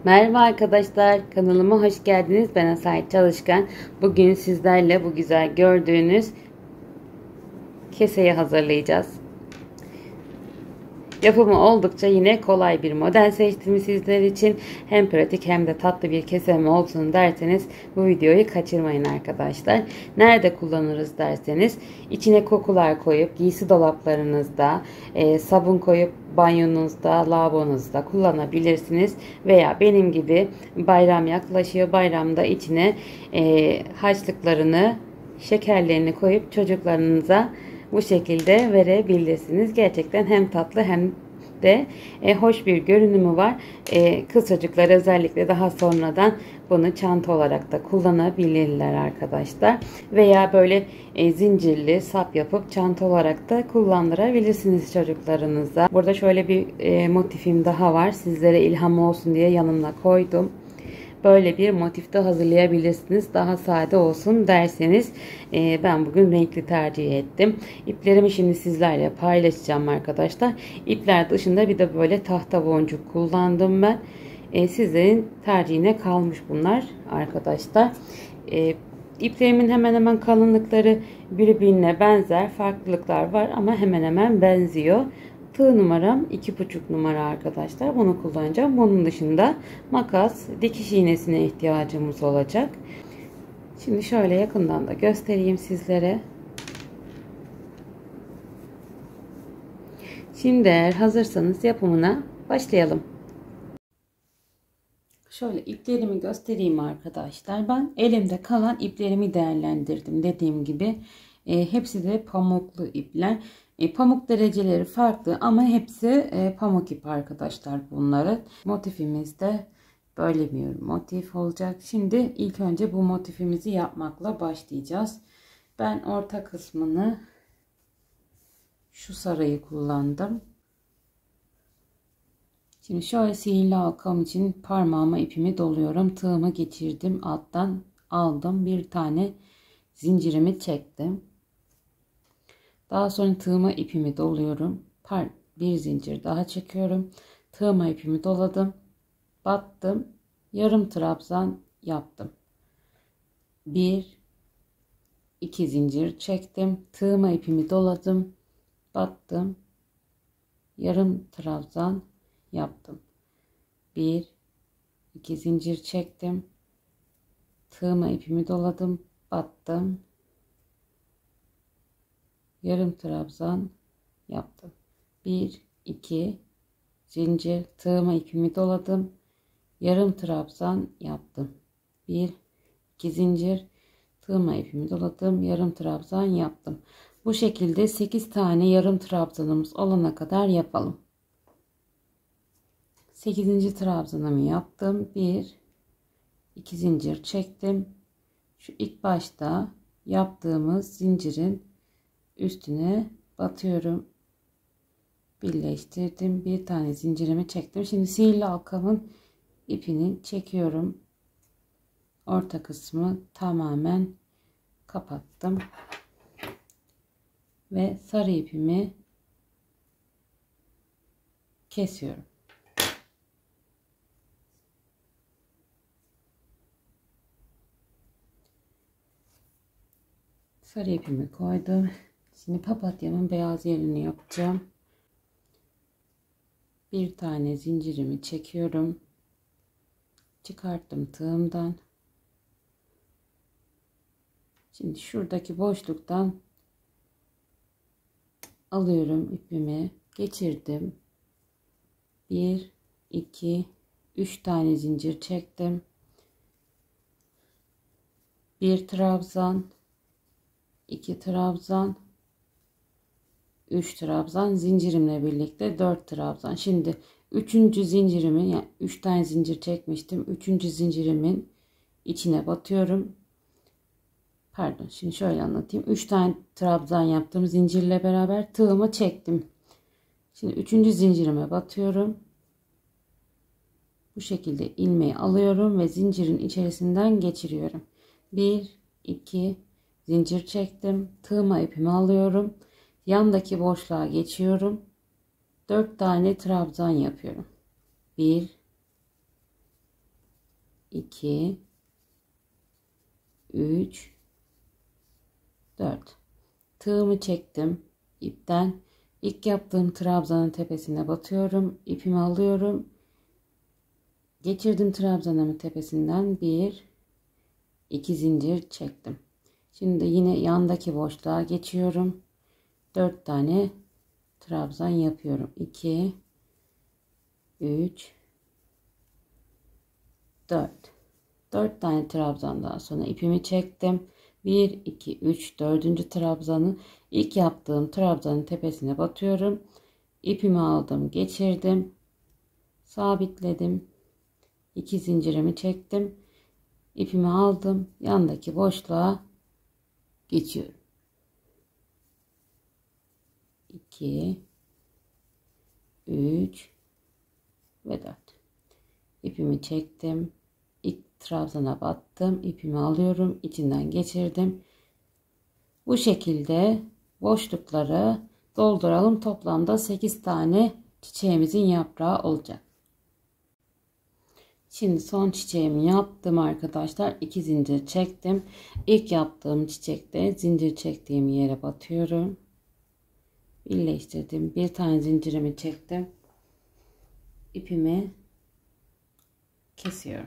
Merhaba arkadaşlar, kanalıma hoş geldiniz. Ben Asay Çalışkan. Bugün sizlerle bu güzel gördüğünüz keseyi hazırlayacağız. Yapımı oldukça yine kolay bir model seçtim sizler için. Hem pratik hem de tatlı bir kesem olsun derseniz bu videoyu kaçırmayın arkadaşlar. Nerede kullanırız derseniz içine kokular koyup giysi dolaplarınızda, sabun koyup banyonuzda, lavabonuzda kullanabilirsiniz. Veya benim gibi bayram yaklaşıyor. Bayramda içine harçlıklarını, şekerlerini koyup çocuklarınıza bu şekilde verebilirsiniz. Gerçekten hem tatlı hem de hoş bir görünümü var. Kız çocuklar özellikle daha sonradan bunu çanta olarak da kullanabilirler arkadaşlar. Veya böyle zincirli sap yapıp çanta olarak da kullandırabilirsiniz çocuklarınıza. Burada şöyle bir motifim daha var. Sizlere ilham olsun diye yanımda koydum. Böyle bir motifte hazırlayabilirsiniz. Daha sade olsun derseniz ben bugün renkli tercih ettim. İplerimi şimdi sizlerle paylaşacağım arkadaşlar. İpler dışında bir de böyle tahta boncuk kullandım ben. Sizlerin tercihine kalmış bunlar arkadaşlar. İplerimin hemen hemen kalınlıkları birbirine benzer. Farklılıklar var ama hemen hemen benziyor. Tığ numaram 2,5 numara arkadaşlar. Bunu kullanacağım. Bunun dışında makas, dikiş iğnesine ihtiyacımız olacak. Şimdi şöyle yakından da göstereyim sizlere. Şimdi eğer hazırsanız yapımına başlayalım. Şöyle iplerimi göstereyim arkadaşlar. Ben elimde kalan iplerimi değerlendirdim. Dediğim gibi hepsi de pamuklu ipler. Pamuk dereceleri farklı ama hepsi pamuk ip arkadaşlar bunları. Motifimiz de böyle bir motif olacak. Şimdi ilk önce bu motifimizi yapmakla başlayacağız. Ben orta kısmını şu sarıyı kullandım. Şimdi şöyle sihirli halkam için parmağıma ipimi doluyorum. Tığımı geçirdim. Alttan aldım. Bir tane zincirimi çektim. Daha sonra tığıma ipimi doluyorum. Bir zincir daha çekiyorum. Tığıma ipimi doladım. Battım. Yarım trabzan yaptım. 2 zincir çektim. Tığıma ipimi doladım. Battım. Yarım trabzan yaptım. 2 zincir çektim. Tığıma ipimi doladım. Battım. Yarım trabzan yaptım. 2 zincir, tığıma ipimi doladım. Yarım trabzan yaptım. 2 zincir, tığıma ipimi doladım. Yarım trabzan yaptım. Bu şekilde 8 tane yarım trabzanımız olana kadar yapalım. 8. trabzanımı yaptım. 2 zincir çektim. Şu ilk başta yaptığımız zincirin üstüne batıyorum. Birleştirdim. Bir tane zincirimi çektim. Şimdi sihirli halkamın ipini çekiyorum. Orta kısmı tamamen kapattım. Ve sarı ipimi kesiyorum. Sarı ipimi koydum. Şimdi papatyamın beyaz yerini yapacağım. Bir tane zincirimi çekiyorum. Çıkarttım tığımdan. Şimdi şuradaki boşluktan alıyorum ipimi. Geçirdim. 3 tane zincir çektim. 1 trabzan, 2 trabzan, 3 trabzan, zincirimle birlikte 4 trabzan. Şimdi 3. zincirimin, yani 3 tane zincir çekmiştim. 3. zincirimin içine batıyorum. Pardon, şimdi şöyle anlatayım. 3 tane trabzan yaptım zincirle beraber, tığımı çektim. Şimdi 3. zincirime batıyorum. Bu şekilde ilmeği alıyorum ve zincirin içerisinden geçiriyorum. 2 zincir çektim. Tığıma ipimi alıyorum. Yandaki boşluğa geçiyorum. 4 tane trabzan yapıyorum. 1 2, 3, 4. Tığımı çektim ipten. İlk yaptığım trabzanın tepesine batıyorum. İpimi alıyorum. Geçirdim trabzanımın tepesinden 1, 2 zincir çektim. Şimdi yine yandaki boşluğa geçiyorum. 4 tane trabzan yapıyorum. 2, 3, 4. 4 tane trabzandan sonra ipimi çektim. 1, 2, 3, 4. trabzanı ilk yaptığım trabzanın tepesine batıyorum. İpimi aldım, geçirdim. Sabitledim. 2 zincirimi çektim. İpimi aldım. Yandaki boşluğa geçiyorum. 2, 3 ve 4. İpimi çektim. İlk trabzana battım. İpimi alıyorum. İçinden geçirdim. Bu şekilde boşlukları dolduralım. Toplamda 8 tane çiçeğimizin yaprağı olacak. Şimdi son çiçeğimi yaptım arkadaşlar. 2 zincir çektim. İlk yaptığım çiçekte zincir çektiğim yere batıyorum. Birleştirdim. Bir tane zincirimi çektim. İpimi kesiyorum.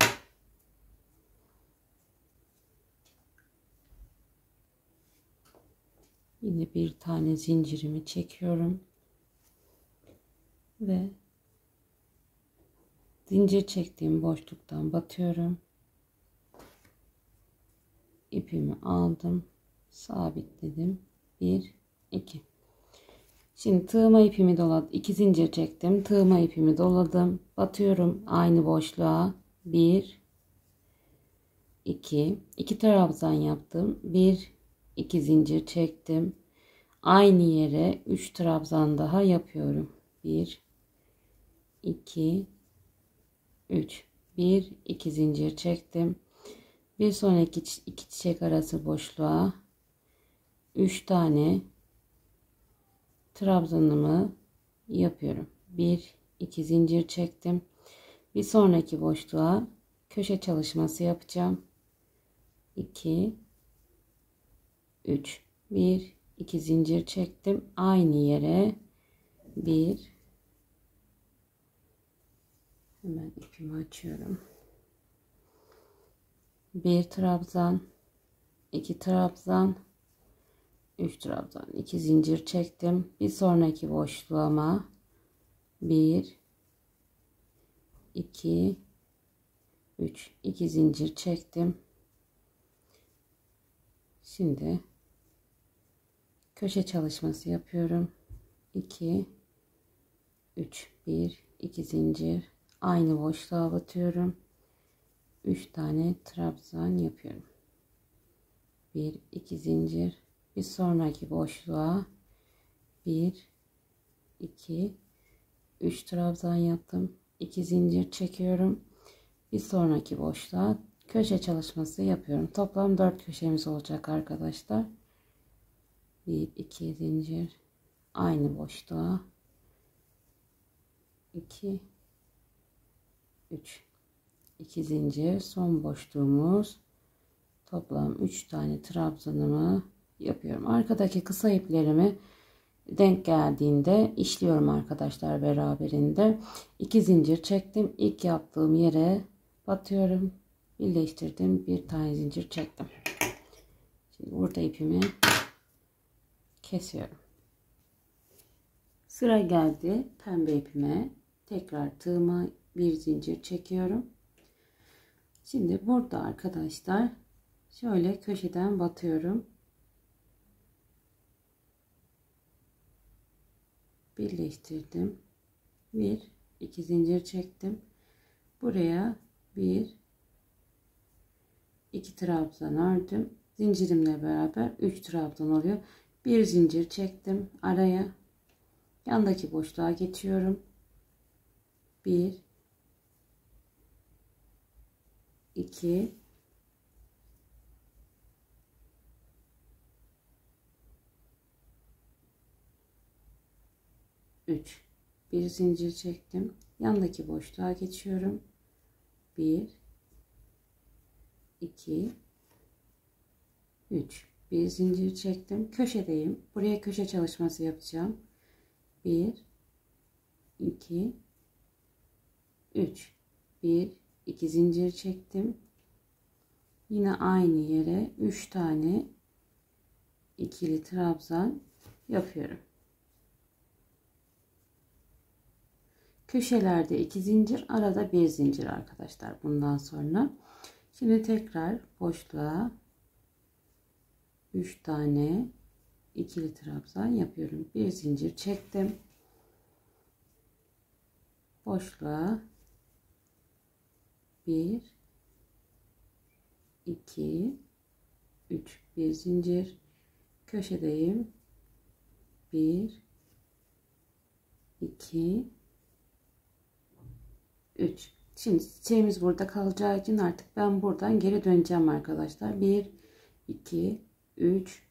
Yine bir tane zincirimi çekiyorum ve zincir çektiğim boşluktan batıyorum. İpimi aldım, sabitledim. 1, 2. Şimdi tığıma ipimi doladım. 2 zincir çektim. Tığıma ipimi doladım. Batıyorum aynı boşluğa. 1, 2. 2 trabzan yaptım. 1, 2 zincir çektim. Aynı yere 3 trabzan daha yapıyorum. 1, 2, 3. 1, 2 zincir çektim. Bir sonraki iki çiçek arası boşluğa 3 tane trabzanımı yapıyorum. 1, 2 zincir çektim. Bir sonraki boşluğa köşe çalışması yapacağım. 2, 3. 1, 2 zincir çektim. Aynı yere 1, hemen ipimi açıyorum. 1 trabzan, 2 trabzan, 3 trabzan, 2 zincir çektim. Bir sonraki boşluğuma 1, 2, 3, 2 zincir çektim. Şimdi köşe çalışması yapıyorum. 2, 3, 1, 2 zincir, aynı boşluğa batıyorum. 3 tane trabzan yapıyorum. 1, 2 zincir, bir sonraki boşluğa 1, 2, 3 trabzan yaptım. 2 zincir çekiyorum. Bir sonraki boşluğa köşe çalışması yapıyorum. Toplam 4 köşemiz olacak arkadaşlar. 1, 2 zincir, aynı boşluğa 2, 3, 2 zincir, son boşluğumuz. Toplam 3 tane trabzanımı yapıyorum. Arkadaki kısa iplerimi denk geldiğinde işliyorum arkadaşlar beraberinde. 2 zincir çektim. İlk yaptığım yere batıyorum. Birleştirdim. Bir tane zincir çektim. Şimdi burada ipimi kesiyorum. Sıra geldi pembe ipime. Tekrar tığıma bir zincir çekiyorum. Şimdi burada arkadaşlar şöyle köşeden batıyorum. Birleştirdim. 1, 2 zincir çektim. Buraya 1, 2 trabzan ördüm. Zincirimle beraber 3 trabzan oluyor. Bir zincir çektim araya. Yandaki boşluğa geçiyorum. 1, 2, 3. Bir zincir çektim. Yandaki boşluğa geçiyorum. 1, 2, 3. Bir zincir çektim. Köşedeyim. Buraya köşe çalışması yapacağım. 1, 2, 3. 1, 2 zincir çektim. Yine aynı yere 3 tane ikili trabzan yapıyorum. Köşelerde 2 zincir, arada 1 zincir arkadaşlar. Bundan sonra şimdi tekrar boşluğa 3 tane ikili trabzan yapıyorum. 1 zincir çektim. Boşluğa 1, 2, 3. Bir zincir. Köşedeyim. 1, 2, 3. Şimdi çiçeğimiz burada kalacağı için artık ben buradan geri döneceğim arkadaşlar. 1, 2, 3,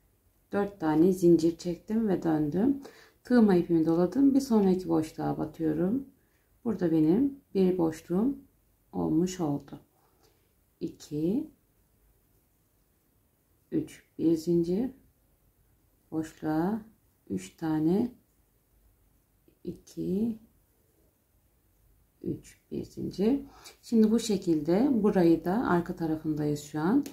4 tane zincir çektim ve döndüm. Tığma ipimi doladım. Bir sonraki boşluğa batıyorum. Burada benim bir boşluğum olmuş oldu. 2, 3. Bir zincir. Boşluğa 3 tane 2, 3. Bir zincir. Şimdi bu şekilde burayı da arka tarafındayız şu an.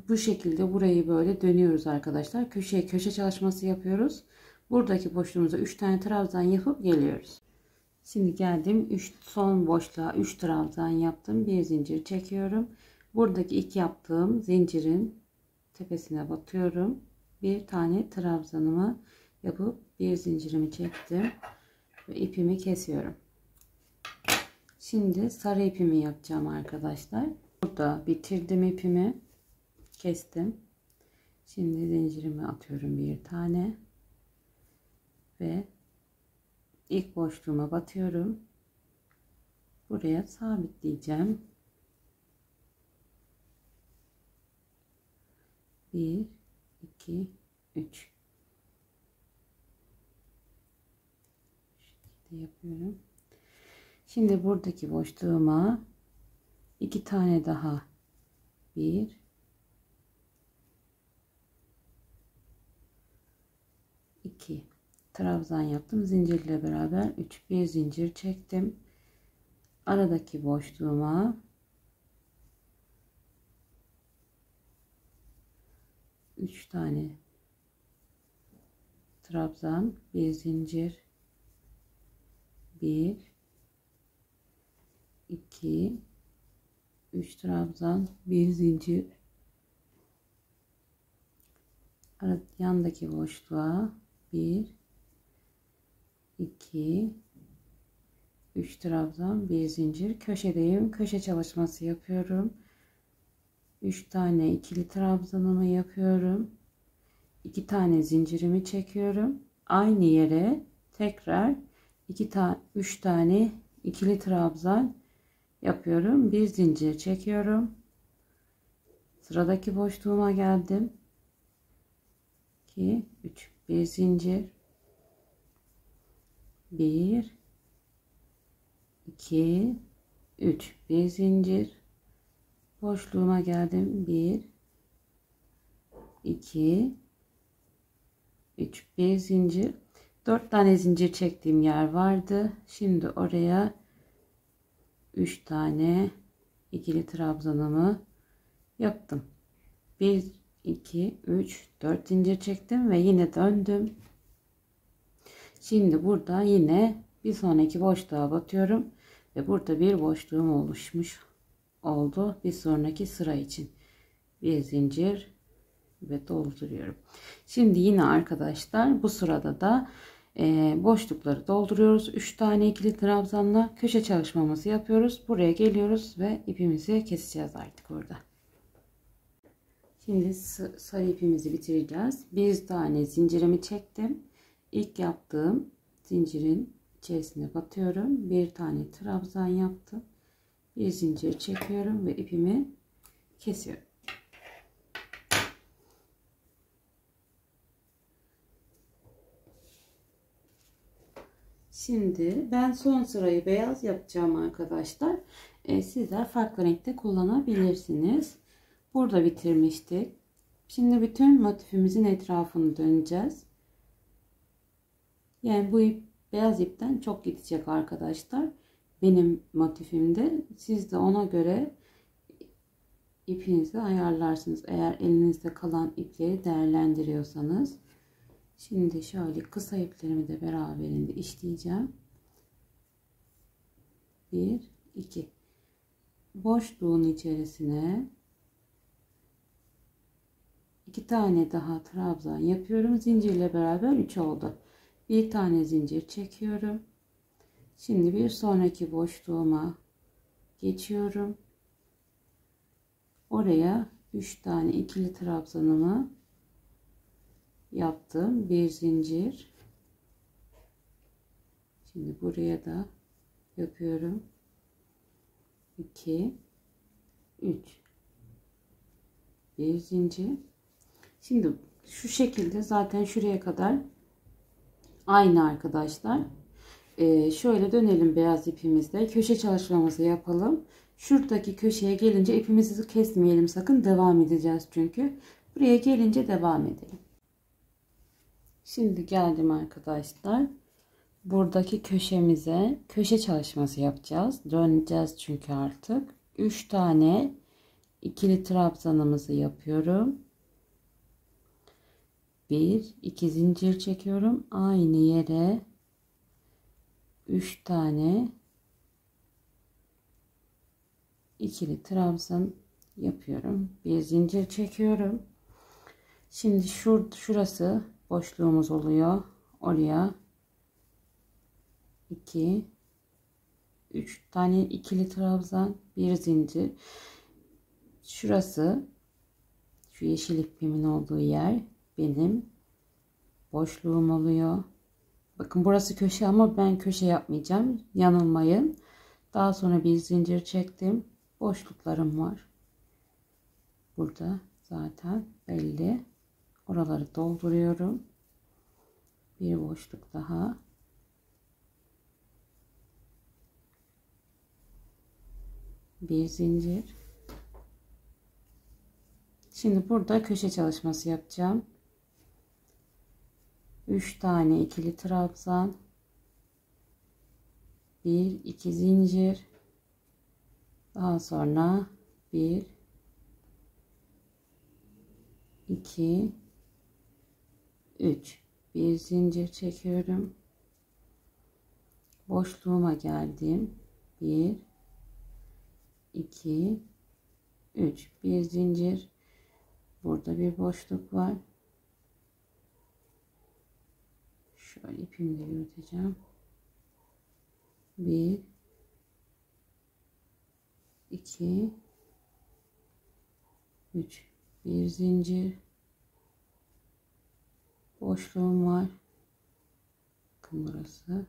Bu şekilde burayı böyle dönüyoruz arkadaşlar. Köşeye köşe çalışması yapıyoruz. Buradaki boşluğumuza 3 tane trabzan yapıp geliyoruz. Şimdi geldim son boşluğa 3 trabzan yaptım. Bir zincir çekiyorum. Buradaki ilk yaptığım zincirin tepesine batıyorum. Bir tane trabzanımı yapıp bir zincirimi çektim ve ipimi kesiyorum. Şimdi sarı ipimi yapacağım arkadaşlar. Burada bitirdim ipimi. Kestim. Şimdi zincirimi atıyorum bir tane ve ilk boşluğuma batıyorum. Buraya sabitleyeceğim. 1, 2, 3. Şöyle yapıyorum. Şimdi buradaki boşluğuma 2 tane daha 1, 2 trabzan yaptım. Zincirle beraber 3. Bir zincir çektim. Aradaki boşluğuma 3 tane trabzan, bir zincir, 1, 2, 3 trabzan, bir zincir, yandaki boşluğa 1, 2, 3 trabzan, bir zincir. Köşedeyim. Köşe çalışması yapıyorum. 3 tane ikili trabzanımı yapıyorum. 2 tane zincirimi çekiyorum. Aynı yere tekrar 3 tane ikili trabzan yapıyorum. Bir zincir çekiyorum. Sıradaki boşluğuma geldim. 2, 3. Bir zincir. 1, 2, 3. Bir zincir. Boşluğuma geldim. 1, 2, 3. Bir zincir. 4 tane zincir çektiğim yer vardı. Şimdi oraya 3 tane ikili trabzanımı yaptım. 1, 2, 3, 4 zincir çektim ve yine döndüm. Şimdi burada yine bir sonraki boşluğa batıyorum ve burada bir boşluğum oluşmuş oldu. Bir sonraki sıra için bir zincir ve dolduruyorum. Şimdi yine arkadaşlar bu sırada da boşlukları dolduruyoruz. 3 tane ikili trabzanla köşe çalışmamızı yapıyoruz. Buraya geliyoruz ve ipimizi keseceğiz artık orada. Şimdi sarı ipimizi bitireceğiz. Bir tane zincirimi çektim. İlk yaptığım zincirin içerisine batıyorum. Bir tane trabzan yaptım. Bir zincir çekiyorum ve ipimi kesiyorum. Şimdi ben son sırayı beyaz yapacağım arkadaşlar. Sizler farklı renkte kullanabilirsiniz. burada bitirmiştik. Şimdi bütün motifimizin etrafını döneceğiz. Yani bu ip, beyaz ipten çok gidecek arkadaşlar. Benim motifimde. Siz de ona göre ipinizi ayarlarsınız. Eğer elinizde kalan ipleri değerlendiriyorsanız. Şimdi şöyle kısa iplerimi de beraberinde işleyeceğim. 1, 2. Boşluğun içerisine 2 tane daha trabzan yapıyorum. Zincirle beraber 3 oldu. Bir tane zincir çekiyorum. Şimdi bir sonraki boşluğuma geçiyorum. Oraya 3 tane ikili trabzanımı yaptım. Bir zincir. Şimdi buraya da yapıyorum. 2, 3. Bir zincir. Şimdi şu şekilde zaten şuraya kadar aynı arkadaşlar. Şöyle dönelim beyaz ipimizde. Köşe çalışmamızı yapalım. Şuradaki köşeye gelince ipimizi kesmeyelim sakın. Devam edeceğiz çünkü. Buraya gelince devam edelim. Şimdi geldim arkadaşlar. Buradaki köşemize köşe çalışması yapacağız. Döneceğiz çünkü artık. 3 tane ikili trabzanımızı yapıyorum. 1, 2 zincir çekiyorum. Aynı yere 3 tane ikili trabzan yapıyorum. Bir zincir çekiyorum. Şimdi şurası boşluğumuz oluyor. Oraya 2, 3 tane ikili trabzan, bir zincir. Şurası, şu yeşil ipimin olduğu yer benim boşluğum oluyor. Bakın burası köşe ama ben köşe yapmayacağım. Yanılmayın. Daha sonra bir zincir çektim. Boşluklarım var. Burada zaten belli. Oraları dolduruyorum. Bir boşluk daha. Bir zincir. Şimdi burada köşe çalışması yapacağım. 3 tane ikili trabzan. 1, 2 zincir. Daha sonra 1, 2, 3. Bir zincir çekiyorum. Boşluğuma geldim. 1, 2, 3. Bir zincir. Burada bir boşluk var. Şöyle ipimle yürüteceğim. 1, 2, 3. Bir zincir. Boşluğum var. Bakın burası.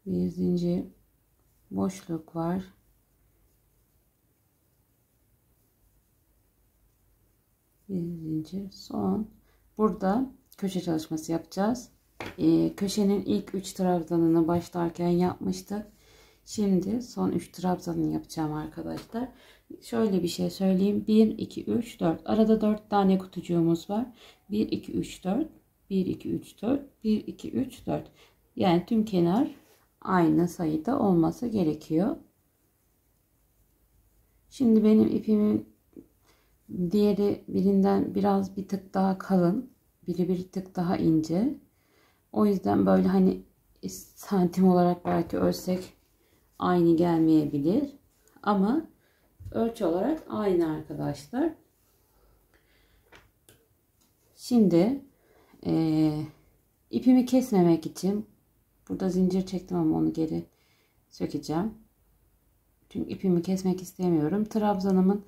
Bir zincir. Boşluk var. Bir zincir. Son. Burada köşe çalışması yapacağız. Köşenin ilk 3 trabzanını başlarken yapmıştık. Şimdi son 3 trabzanını yapacağım arkadaşlar. Şöyle bir şey söyleyeyim. 1, 2, 3, 4. Arada 4 tane kutucuğumuz var. 1, 2, 3, 4. 1, 2, 3, 4. 1, 2, 3, 4. Yani tüm kenar aynı sayıda olması gerekiyor. Şimdi benim ipimin diğeri birinden bir tık daha kalın. Biri bir tık daha ince. O yüzden böyle hani santim olarak belki ölçsek aynı gelmeyebilir. Ama ölçü olarak aynı arkadaşlar. Şimdi ipimi kesmemek için burada zincir çektim ama onu geri sökeceğim. Çünkü ipimi kesmek istemiyorum. Trabzanımın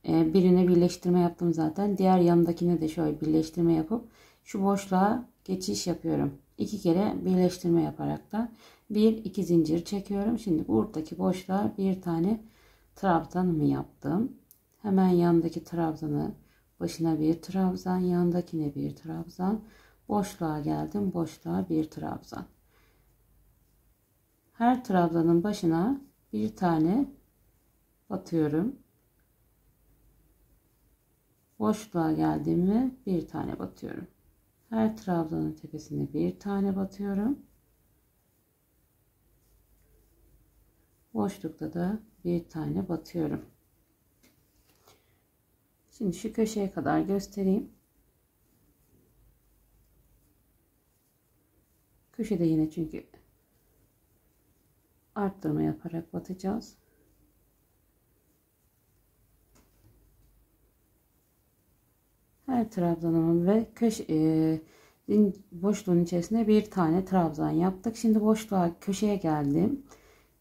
birine birleştirme yaptım zaten. Diğer yanındakine de şöyle birleştirme yapıp şu boşluğa geçiş yapıyorum. 2 kere birleştirme yaparak da 1, 2 zincir çekiyorum. Şimdi buradaki boşluğa bir tane trabzanımı yaptım. Hemen yandaki trabzanı başına bir trabzan, yandakine bir trabzan, boşluğa geldim. Boşluğa bir trabzan. Her trabzanın başına bir tane batıyorum. Boşluğa geldiğimde bir tane batıyorum. Her trabzanın tepesine bir tane batıyorum. Boşlukta da bir tane batıyorum. Şimdi şu köşeye kadar göstereyim. Köşede yine çünkü arttırma yaparak batacağız. Her trabzanımın ve boşluğun içerisine bir tane trabzan yaptık. Şimdi boşluğa köşeye geldim.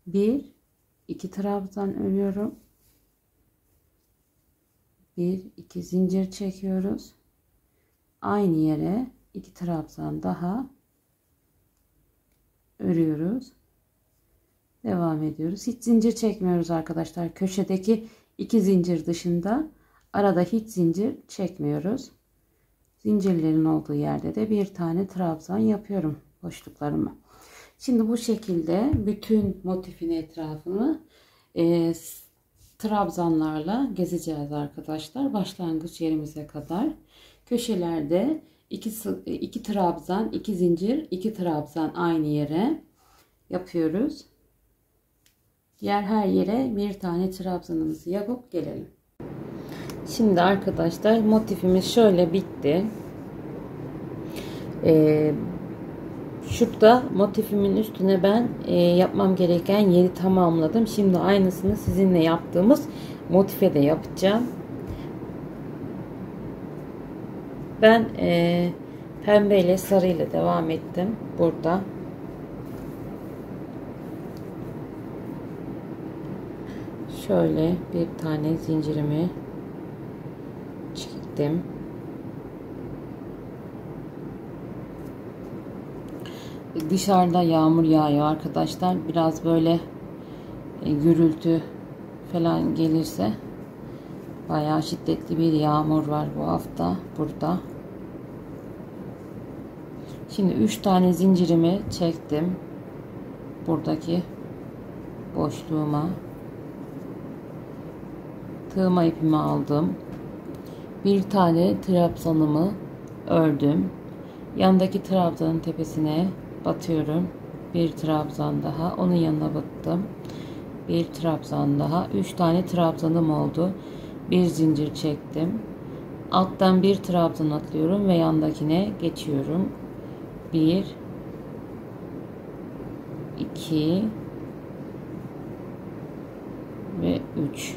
1-2 trabzan örüyorum. 1-2 zincir çekiyoruz. Aynı yere 2 trabzan daha örüyoruz. Devam ediyoruz. Hiç zincir çekmiyoruz arkadaşlar. Köşedeki 2 zincir dışında arada hiç zincir çekmiyoruz. Zincirlerin olduğu yerde de bir tane trabzan yapıyorum boşluklarıma. Şimdi bu şekilde bütün motifin etrafını trabzanlarla gezeceğiz arkadaşlar. Başlangıç yerimize kadar. Köşelerde 2 trabzan, 2 zincir, 2 trabzan aynı yere yapıyoruz. Diğer her yere bir tane trabzanımızı yapıp gelelim. Şimdi arkadaşlar motifimiz şöyle bitti. Şurada motifimin üstüne ben yapmam gereken yeri tamamladım. Şimdi aynısını sizinle yaptığımız motife de yapacağım. Ben pembe ile sarı ile devam ettim burada. Şöyle bir tane zincirimi çektim. Dışarıda yağmur yağıyor arkadaşlar. Biraz böyle gürültü falan gelirse, bayağı şiddetli bir yağmur var bu hafta burada. Şimdi 3 tane zincirimi çektim. Buradaki boşluğuma tığma ipimi aldım. Bir tane trabzanımı ördüm. Yandaki trabzanın tepesine batıyorum. Bir trabzan daha. Onun yanına battım. Bir trabzan daha. 3 tane trabzanım oldu. Bir zincir çektim. Alttan bir trabzan atlıyorum ve yandakine geçiyorum. 1 2 ve 3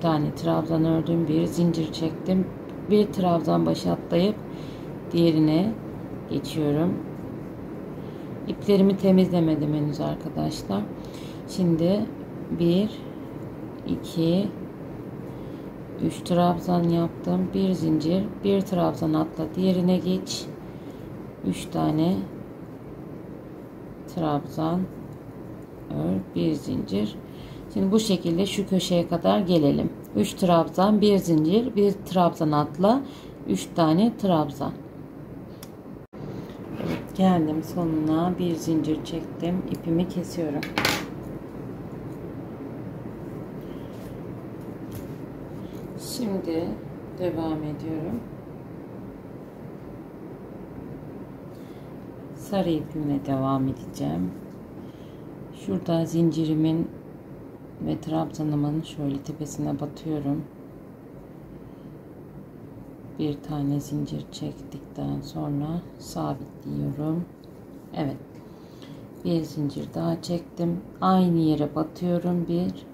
tane trabzan ördüm. Bir zincir çektim. Bir trabzan başı atlayıp diğerine geçiyorum. İplerimi temizlemedim henüz arkadaşlar. Şimdi 1 2 3 trabzan yaptım. Bir zincir, bir trabzan atla, diğerine geç. 3 tane trabzan ör, bir zincir. Şimdi bu şekilde şu köşeye kadar gelelim. 3 trabzan, bir zincir, bir trabzan atla, 3 tane trabzan. Evet, geldim sonuna, bir zincir çektim, ipimi kesiyorum. Şimdi devam ediyorum. Sarı ipimle devam edeceğim. Şurada zincirimin ve trabzanımın şöyle tepesine batıyorum. Bir tane zincir çektikten sonra sabitliyorum. Evet. Bir zincir daha çektim. Aynı yere batıyorum. Bir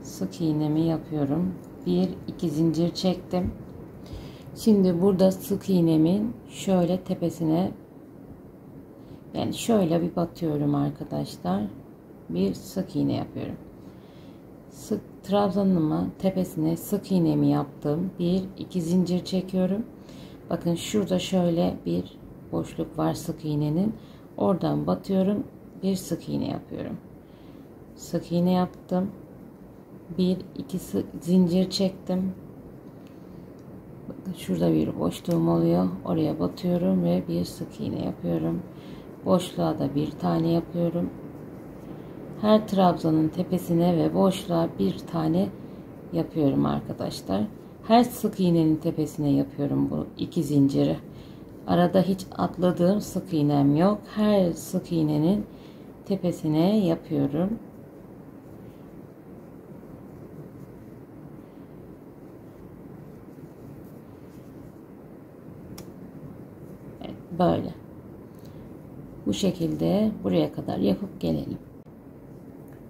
sık iğnemi yapıyorum. 1-2 zincir çektim. Şimdi burada sık iğnemin şöyle tepesine, yani şöyle bir batıyorum arkadaşlar. Bir sık iğne yapıyorum. Sık trabzanıma tepesine sık iğnemi yaptım. 1-2 zincir çekiyorum. Bakın şurada şöyle bir boşluk var sık iğnenin. Oradan batıyorum. Bir sık iğne yapıyorum. Sık iğne yaptım. 1-2 zincir çektim. Bakın şurada bir boşluğum oluyor. Oraya batıyorum ve bir sık iğne yapıyorum. Boşluğa da bir tane yapıyorum. Her trabzanın tepesine ve boşluğa bir tane yapıyorum arkadaşlar. Her sık iğnenin tepesine yapıyorum bu 2 zinciri. Arada hiç atladığım sık iğnem yok. Her sık iğnenin tepesine yapıyorum. Evet, böyle. Bu şekilde buraya kadar yapıp gelelim.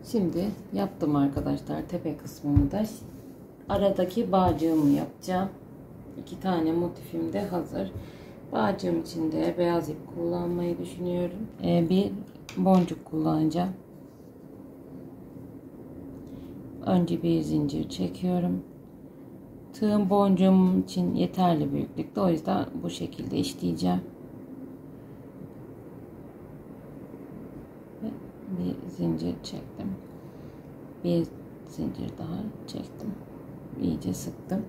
Şimdi yaptım arkadaşlar tepe kısmını da. Aradaki bağcığımı yapacağım. 2 tane motifim de hazır. Bağcığım için de beyaz ip kullanmayı düşünüyorum. Bir boncuk kullanacağım. Önce bir zincir çekiyorum. Tığım boncuğum için yeterli büyüklükte. O yüzden bu şekilde işleyeceğim. Bir zincir çektim. Bir zincir daha çektim. İyice sıktım.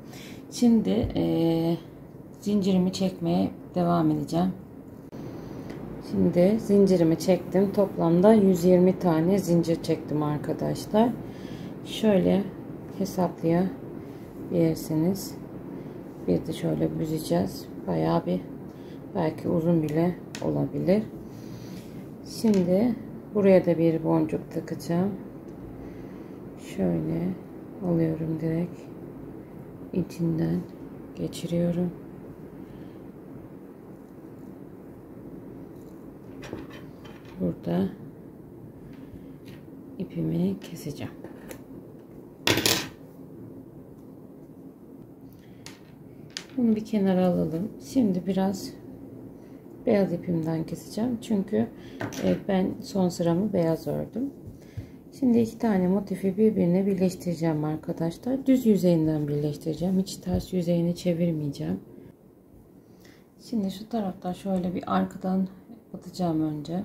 Şimdi zincirimi çekmeye devam edeceğim. Şimdi zincirimi çektim. Toplamda 120 tane zincir çektim arkadaşlar. Şöyle hesaplayabilirsiniz. Bir de şöyle büzeceğiz. Bayağı bir, belki uzun bile olabilir. Şimdi buraya da bir boncuk takacağım. Şöyle alıyorum, direkt içinden geçiriyorum. Burada ipimi keseceğim. Bunu bir kenara alalım. Şimdi biraz beyaz ipimden keseceğim. Çünkü ben son sıramı beyaz ördüm. Şimdi 2 tane motifi birbirine birleştireceğim arkadaşlar. Düz yüzeyinden birleştireceğim. Hiç ters yüzeyini çevirmeyeceğim. Şimdi şu taraftan şöyle bir arkadan batacağım önce.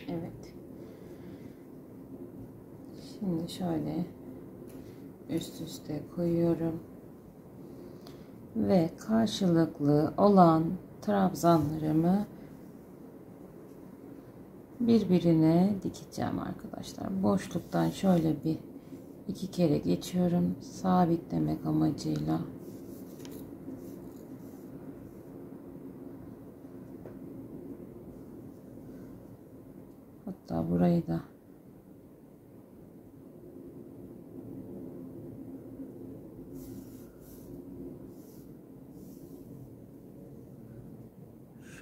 Evet. Şimdi şöyle üst üste koyuyorum. Ve karşılıklı olan trabzanlarımı birbirine dikeceğim arkadaşlar. Boşluktan şöyle bir 2 kere geçiyorum. Sabitlemek amacıyla. Hatta burayı da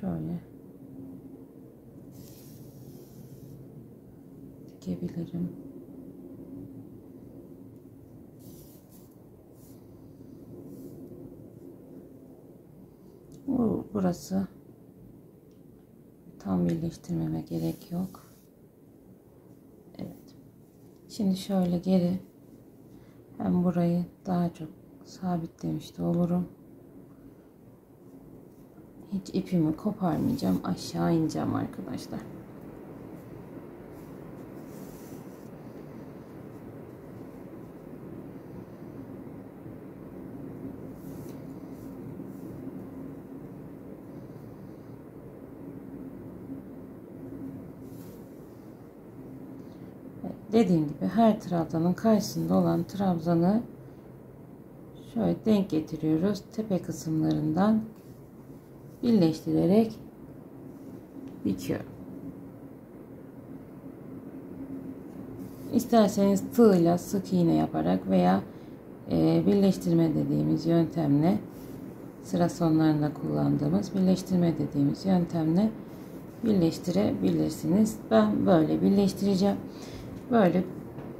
şöyle dikebilirim. Burası tam birleştirmeme gerek yok. Evet. Şimdi şöyle geri, hem burayı daha çok sabitlemiş de olurum. Hiç ipimi koparmayacağım. Aşağı ineceğim arkadaşlar. Dediğim gibi her trabzanın karşısında olan trabzanı şöyle denk getiriyoruz. Tepe kısımlarından birleştirerek dikiyorum. İsterseniz tığla sık iğne yaparak veya birleştirme dediğimiz yöntemle, sıra sonlarında kullandığımız birleştirme dediğimiz yöntemle birleştirebilirsiniz. Ben böyle birleştireceğim. Böyle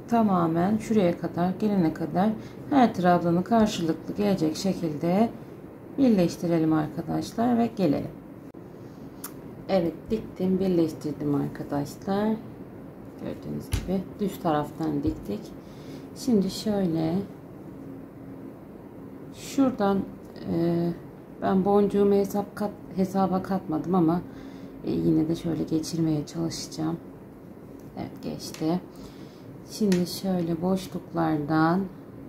tamamen şuraya kadar gelene kadar her trabzanı karşılıklı gelecek şekilde birleştirelim arkadaşlar ve gelelim. Evet, diktim, birleştirdim arkadaşlar. Gördüğünüz gibi düz taraftan diktik. Şimdi şöyle şuradan ben boncuğumu hesaba katmadım ama yine de şöyle geçirmeye çalışacağım. Evet, geçti. Şimdi şöyle boşluklardan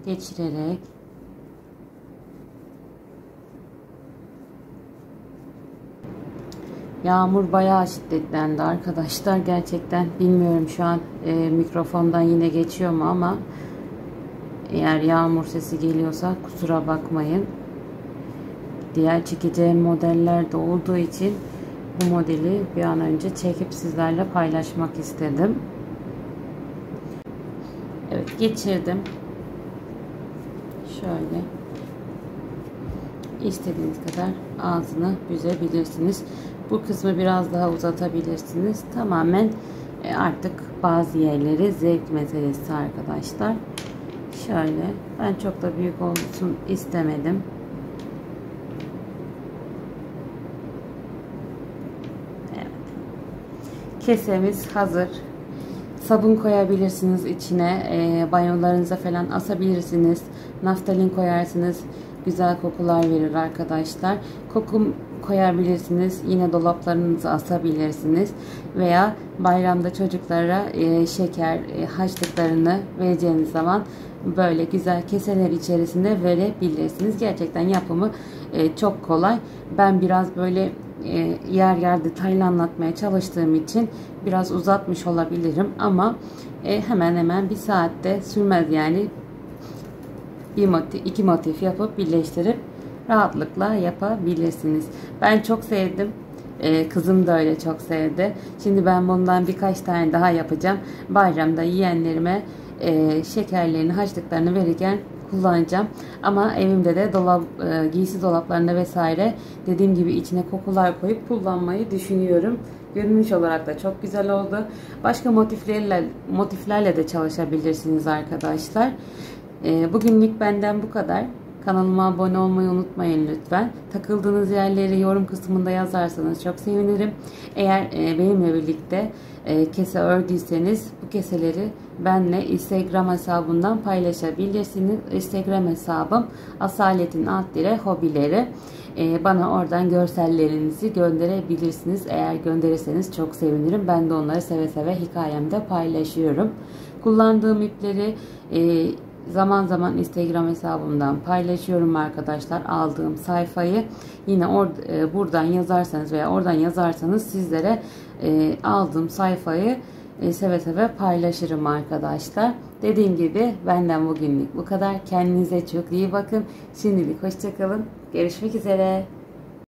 geçirerek Yağmur bayağı şiddetlendi arkadaşlar. Gerçekten bilmiyorum şu an mikrofondan yine geçiyor mu ama eğer yağmur sesi geliyorsa kusura bakmayın. Diğer çekeceğim modeller de olduğu için bu modeli bir an önce çekip sizlerle paylaşmak istedim. Evet, geçirdim. Şöyle istediğiniz kadar ağzını büzebilirsiniz. Bu kısmı biraz daha uzatabilirsiniz. Tamamen artık bazı yerleri zevk meselesi arkadaşlar. Şöyle, ben çok da büyük olsun istemedim. Evet. Kesemiz hazır. Sabun koyabilirsiniz içine. Banyolarınıza falan asabilirsiniz. Naftalin koyarsınız. Güzel kokular verir arkadaşlar. Kokum koyabilirsiniz. Yine dolaplarınıza asabilirsiniz. Veya bayramda çocuklara şeker harçlıklarını vereceğiniz zaman böyle güzel keseler içerisinde verebilirsiniz. Gerçekten yapımı çok kolay. Ben biraz böyle yer yer detaylı anlatmaya çalıştığım için biraz uzatmış olabilirim ama hemen hemen bir saatte sürmez yani. Bir motif, iki motif yapıp birleştirip rahatlıkla yapabilirsiniz. Ben çok sevdim. Kızım da öyle çok sevdi. Şimdi ben bundan birkaç tane daha yapacağım. Bayramda yeğenlerime şekerlerini, harçlıklarını verirken kullanacağım. Ama evimde de giysi dolaplarında vesaire dediğim gibi içine kokular koyup kullanmayı düşünüyorum. Görünüş olarak da çok güzel oldu. Başka motiflerle de çalışabilirsiniz arkadaşlar. Bugünlük benden bu kadar. Kanalıma abone olmayı unutmayın lütfen. Takıldığınız yerleri yorum kısmında yazarsanız çok sevinirim. Eğer benimle birlikte kese ördüyseniz bu keseleri benle Instagram hesabından paylaşabilirsiniz. Instagram hesabım asaletin_hobileri. Bana oradan görsellerinizi gönderebilirsiniz. Eğer gönderirseniz çok sevinirim. Ben de onları seve seve hikayemde paylaşıyorum. Kullandığım ipleri zaman zaman Instagram hesabımdan paylaşıyorum arkadaşlar. Aldığım sayfayı yine buradan yazarsanız veya oradan yazarsanız sizlere aldığım sayfayı seve seve paylaşırım arkadaşlar. Dediğim gibi benden bugünlük bu kadar. Kendinize çok iyi bakın. Şimdilik hoşça kalın. Görüşmek üzere.